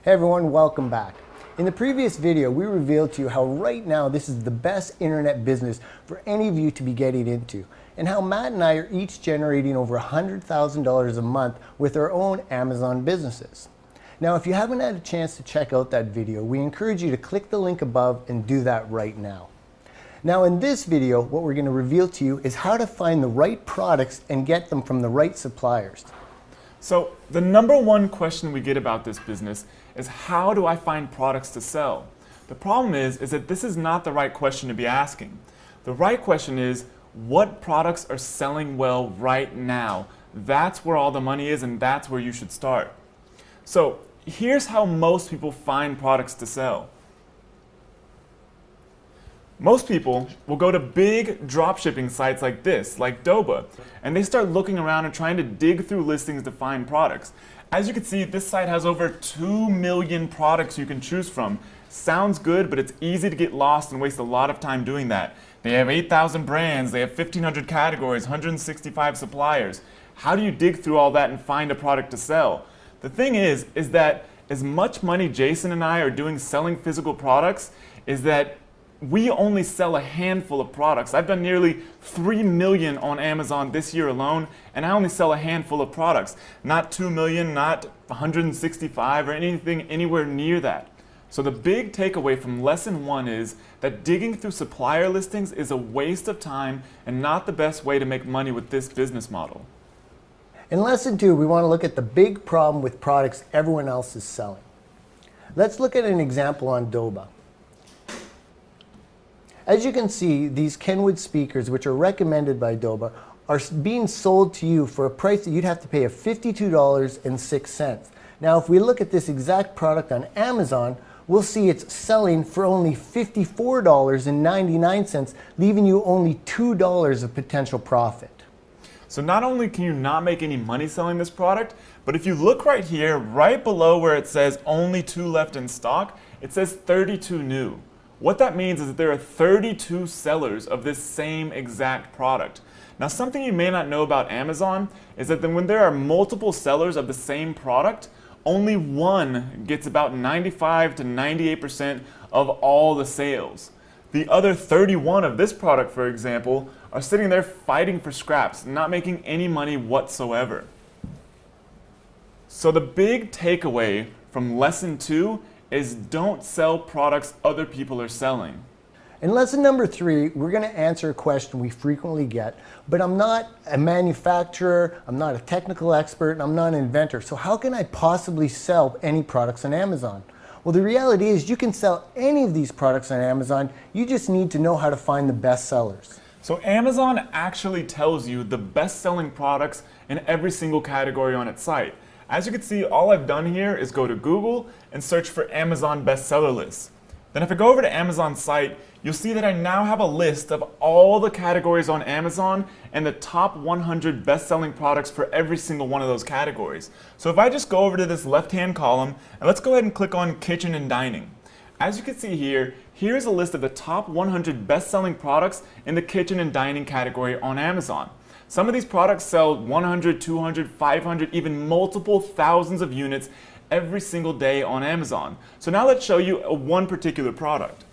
Hey everyone, welcome back. In the previous video, we revealed to you how right now this is the best internet business for any of you to be getting into, and how Matt and I are each generating over $100,000 a month with our own Amazon businesses. Now, if you haven't had a chance to check out that video, we encourage you to click the link above and do that right now. Now, in this video, what we're going to reveal to you is how to find the right products and get them from the right suppliers. So the number one question we get about this business is, how do I find products to sell? The problem is that this is not the right question to be asking. The right question is, what products are selling well right now? That's where all the money is, and that's where you should start. So here's how most people find products to sell. Most people will go to big dropshipping sites like this, like Doba, and they start looking around and trying to dig through listings to find products. As you can see, this site has over 2 million products you can choose from. Sounds good, but it's easy to get lost and waste a lot of time doing that. They have 8,000 brands, they have 1,500 categories, 165 suppliers. How do you dig through all that and find a product to sell? The thing is that as much money Jason and I are doing selling physical products, is that we only sell a handful of products. I've done nearly 3 million on Amazon this year alone, and I only sell a handful of products. Not 2 million, not 165, or anything anywhere near that. So the big takeaway from lesson 1 is that digging through supplier listings is a waste of time and not the best way to make money with this business model. In lesson 2, we want to look at the big problem with products everyone else is selling. Let's look at an example on Doba. As you can see, these Kenwood speakers, which are recommended by Doba, are being sold to you for a price that you'd have to pay of $52.06. Now, if we look at this exact product on Amazon, we'll see it's selling for only $54.99, leaving you only $2 of potential profit. So not only can you not make any money selling this product, but if you look right here, right below where it says only 2 left in stock, it says 32 new. What that means is that there are 32 sellers of this same exact product. Now, something you may not know about Amazon is that when there are multiple sellers of the same product, only one gets about 95 to 98% of all the sales. The other 31 of this product, for example, are sitting there fighting for scraps, not making any money whatsoever. So the big takeaway from lesson 2 is, don't sell products other people are selling. In lesson number 3, we're going to answer a question we frequently get, but I'm not a manufacturer, I'm not a technical expert, and I'm not an inventor, so how can I possibly sell any products on Amazon? Well, the reality is you can sell any of these products on Amazon, you just need to know how to find the best sellers. So Amazon actually tells you the best-selling products in every single category on its site. As you can see, all I've done here is go to Google and search for Amazon bestseller lists. Then if I go over to Amazon's site, you'll see that I now have a list of all the categories on Amazon and the top 100 best-selling products for every single one of those categories. So if I just go over to this left-hand column, and let's go ahead and click on kitchen and dining. As you can see here, here's a list of the top 100 best-selling products in the kitchen and dining category on Amazon. Some of these products sell 100, 200, 500, even multiple thousands of units every single day on Amazon. So now let's show you one particular product.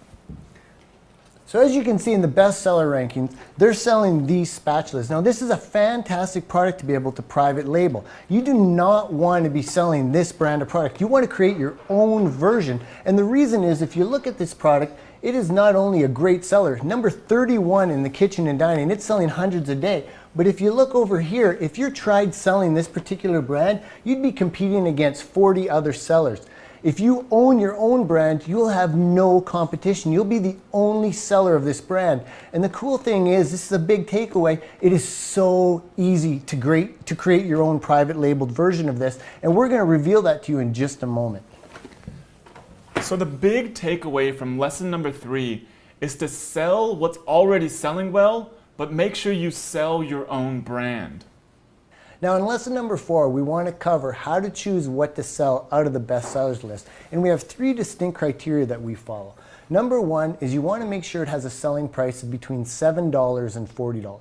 So as you can see in the bestseller rankings, they're selling these spatulas. Now, this is a fantastic product to be able to private label. You do not want to be selling this brand of product. You want to create your own version. And the reason is, if you look at this product, it is not only a great seller, number 31 in the kitchen and dining, it's selling hundreds a day. But if you look over here, if you tried selling this particular brand, you'd be competing against 40 other sellers. If you own your own brand, you'll have no competition. You'll be the only seller of this brand. And the cool thing is, this is a big takeaway, it is so easy to create your own private labeled version of this. And we're going to reveal that to you in just a moment. So the big takeaway from lesson number 3 is to sell what's already selling well, but make sure you sell your own brand. Now, in lesson number 4, we want to cover how to choose what to sell out of the bestsellers list. And we have 3 distinct criteria that we follow. Number 1 is you want to make sure it has a selling price of between $7 and $40.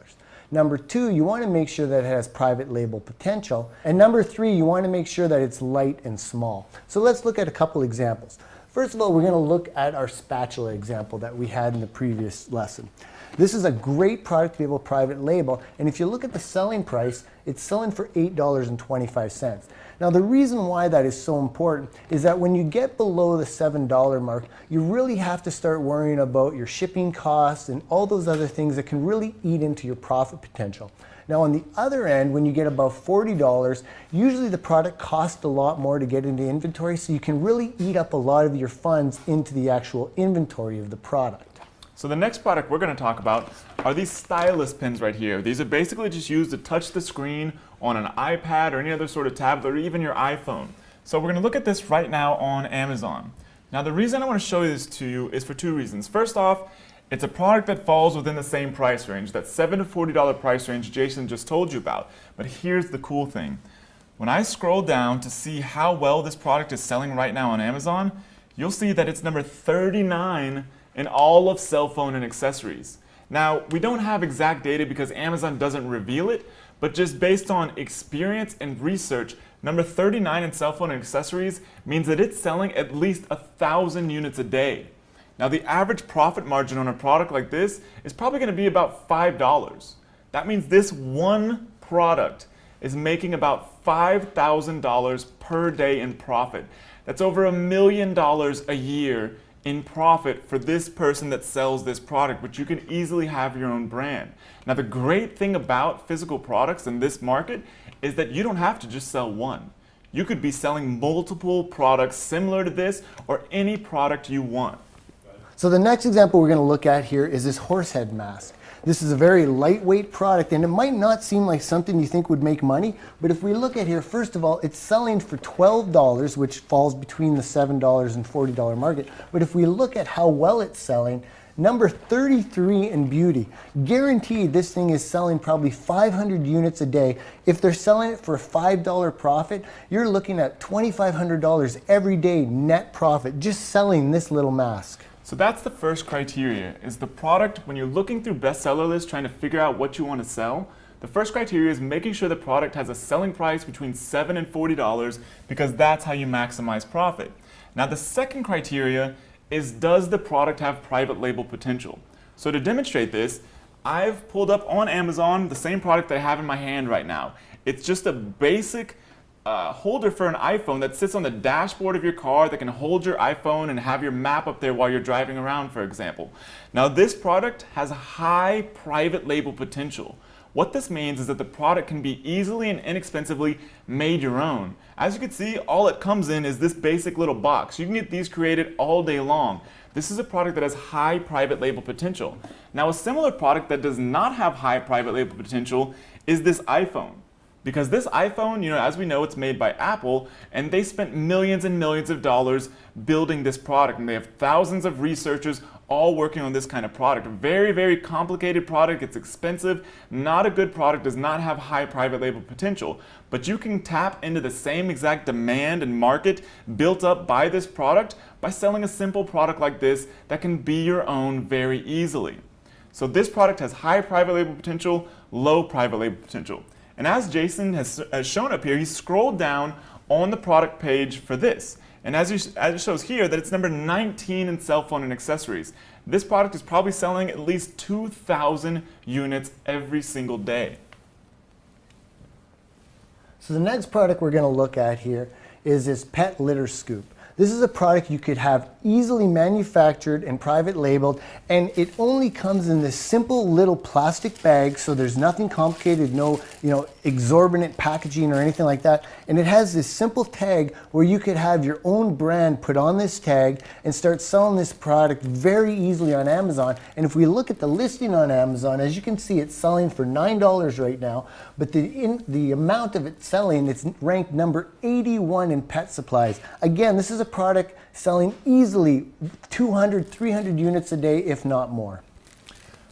Number 2, you want to make sure that it has private label potential. And number 3, you want to make sure that it's light and small. So let's look at a couple examples. First of all, we're going to look at our spatula example that we had in the previous lesson. This is a great product to be able to private label, and if you look at the selling price, it's selling for $8.25. Now the reason why that is so important is that when you get below the $7 mark, you really have to start worrying about your shipping costs and all those other things that can really eat into your profit potential. Now on the other end, when you get above $40, usually the product costs a lot more to get into inventory, so you can really eat up a lot of your funds into the actual inventory of the product. So the next product we're going to talk about are these stylus pens right here. These are basically just used to touch the screen on an iPad or any other sort of tablet or even your iPhone. So we're going to look at this right now on Amazon. Now the reason I want to show this to you is for 2 reasons. First off, it's a product that falls within the same price range, that $7 to $40 price range Jason just told you about. But here's the cool thing. When I scroll down to see how well this product is selling right now on Amazon, you'll see that it's number 39 in all of cell phone and accessories. Now, we don't have exact data because Amazon doesn't reveal it, but just based on experience and research, number 39 in cell phone and accessories means that it's selling at least 1,000 units a day. Now, the average profit margin on a product like this is probably going to be about $5. That means this one product is making about $5,000 per day in profit. That's over $1 million a year in profit for this person that sells this product, which you can easily have your own brand. Now the great thing about physical products in this market is that you don't have to just sell one. You could be selling multiple products similar to this or any product you want. So the next example we're going to look at here is this horsehead mask. This is a very lightweight product, and it might not seem like something you think would make money, but if we look at here, first of all, it's selling for $12, which falls between the $7 and $40 market. But if we look at how well it's selling, number 33 in beauty, guaranteed this thing is selling probably 500 units a day. If they're selling it for a $5 profit, you're looking at $2,500 every day net profit just selling this little mask. So that's the first criteria, is the product, when you're looking through bestseller lists trying to figure out what you want to sell, the first criteria is making sure the product has a selling price between $7 and $40 because that's how you maximize profit. Now the second criteria is, does the product have private label potential? So to demonstrate this, I've pulled up on Amazon the same product that I have in my hand right now. It's just a basic holder for an iPhone that sits on the dashboard of your car that can hold your iPhone and have your map up there while you're driving around, for example. Now this product has high private label potential. What this means is that the product can be easily and inexpensively made your own. As you can see, all it comes in is this basic little box. You can get these created all day long. This is a product that has high private label potential. Now a similar product that does not have high private label potential is this iPhone. Because this iPhone, as we know, it's made by Apple, and they spent millions and millions of dollars building this product, and they have thousands of researchers all working on this kind of product. A very, very complicated product. It's expensive. Not a good product. Does not have high private label potential. But you can tap into the same exact demand and market built up by this product by selling a simple product like this that can be your own very easily. So this product has high private label potential, low private label potential. And as Jason has shown up here, he scrolled down on the product page for this. And as it shows here, that it's number 19 in cell phone and accessories. This product is probably selling at least 2,000 units every single day. So the next product we're going to look at here is this pet litter scoop. This is a product you could have easily manufactured and private labeled, and it only comes in this simple little plastic bag, so there's nothing complicated, no exorbitant packaging or anything like that. And it has this simple tag where you could have your own brand put on this tag and start selling this product very easily on Amazon. And if we look at the listing on Amazon, as you can see, it's selling for $9 right now, but the amount of it selling, it's ranked number 81 in pet supplies. Again, this is a product selling easily 200, 300 units a day, if not more.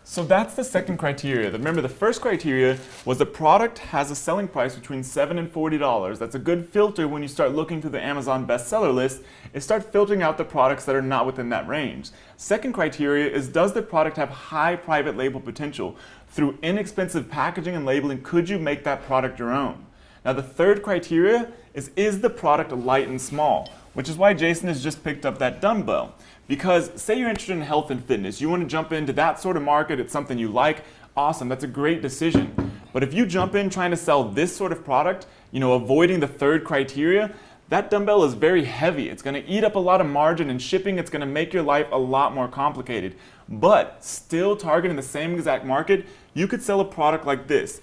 So that's the second criteria. Remember, the first criteria was the product has a selling price between $7 and $40. That's a good filter when you start looking through the Amazon bestseller list, is start filtering out the products that are not within that range. Second criteria is, does the product have high private label potential? Through inexpensive packaging and labeling, could you make that product your own? Now the third criteria is the product light and small? Which is why Jason has just picked up that dumbbell. Because say you're interested in health and fitness, you want to jump into that sort of market, it's something you like, awesome, that's a great decision. But if you jump in trying to sell this sort of product, avoiding the third criteria, that dumbbell is very heavy. It's going to eat up a lot of margin, and shipping, it's going to make your life a lot more complicated. But still targeting the same exact market, you could sell a product like this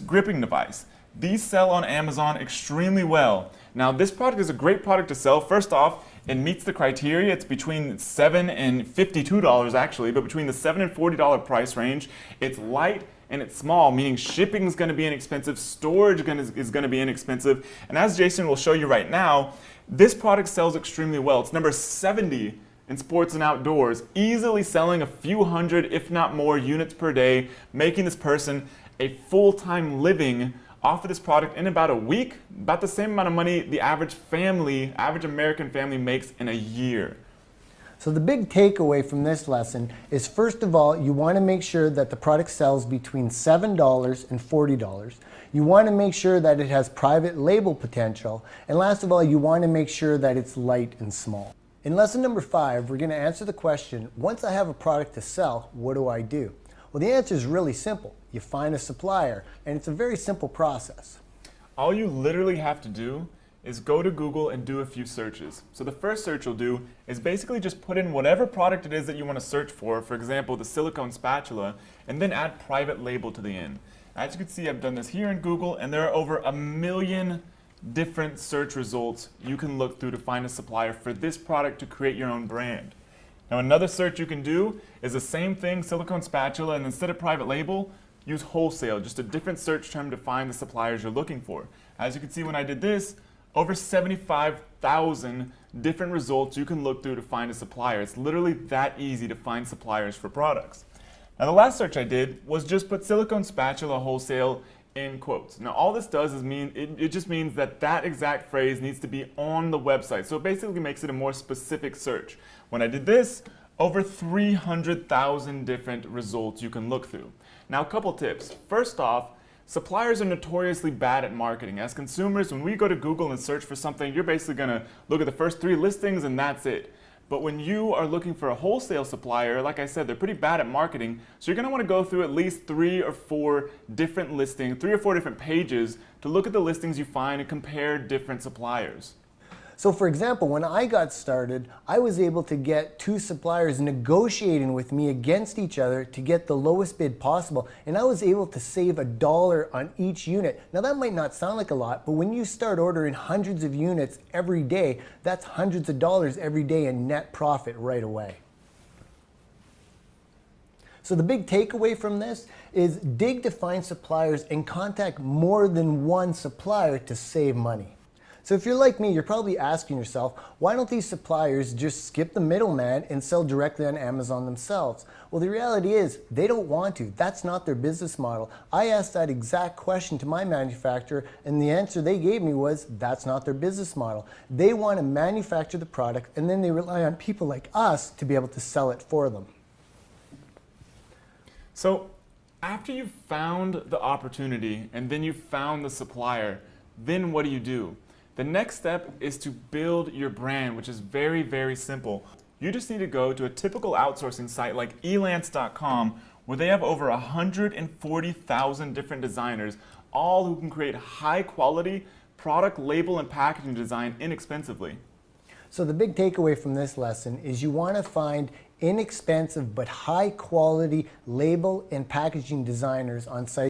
gripping device. These sell on Amazon extremely well. Now this product is a great product to sell. First off, it meets the criteria. It's between $7 and $52 actually, but between the $7 and $40 price range. It's light and it's small, meaning shipping is going to be inexpensive, storage is going to be inexpensive, and as Jason will show you right now, this product sells extremely well. It's number 70 in sports and outdoors, easily selling a few hundred, if not more, units per day, making this person a full-time living off of this product in about a week, about the same amount of money the average American family makes in a year. So the big takeaway from this lesson is, first of all, you want to make sure that the product sells between $7 and $40. You want to make sure that it has private label potential. And last of all, you want to make sure that it's light and small. In lesson number 5, we're going to answer the question, once I have a product to sell, what do I do? Well, the answer is really simple. You find a supplier, and it's a very simple process. All you literally have to do is go to Google and do a few searches. So the first search you'll do is basically just put in whatever product it is that you want to search for example, the silicone spatula, and then add private label to the end. As you can see, I've done this here in Google, and there are over 1 million different search results you can look through to find a supplier for this product to create your own brand. Now another search you can do is the same thing, silicone spatula, and instead of private label, use wholesale, just a different search term to find the suppliers you're looking for. As you can see when I did this, over 75,000 different results you can look through to find a supplier. It's literally that easy to find suppliers for products. Now the last search I did was just put silicone spatula wholesale in quotes. Now all this does is it just means that exact phrase needs to be on the website. So it basically makes it a more specific search. When I did this, over 300,000 different results you can look through. Now a couple tips. First off, suppliers are notoriously bad at marketing. As consumers, when we go to Google and search for something, you're basically going to look at the first 3 listings and that's it. But when you are looking for a wholesale supplier, like I said, they're pretty bad at marketing, so you're going to want to go through at least 3 or 4 different listings, 3 or 4 different pages to look at the listings you find and compare different suppliers. So for example, when I got started, I was able to get 2 suppliers negotiating with me against each other to get the lowest bid possible, and I was able to save $1 on each unit. Now that might not sound like a lot, but when you start ordering hundreds of units every day, that's hundreds of dollars every day in net profit right away. So the big takeaway from this is dig to find suppliers and contact more than one supplier to save money. So if you're like me, you're probably asking yourself, why don't these suppliers just skip the middleman and sell directly on Amazon themselves? Well, the reality is they don't want to. That's not their business model. I asked that exact question to my manufacturer, and the answer they gave me was that's not their business model. They want to manufacture the product, and then they rely on people like us to be able to sell it for them. So after you've found the opportunity and then you've found the supplier, then what do? The next step is to build your brand, which is very, very simple. You just need to go to a typical outsourcing site like elance.com, where they have over 140,000 different designers, all who can create high quality product label and packaging design inexpensively. So the big takeaway from this lesson is you want to find inexpensive but high quality label and packaging designers on sites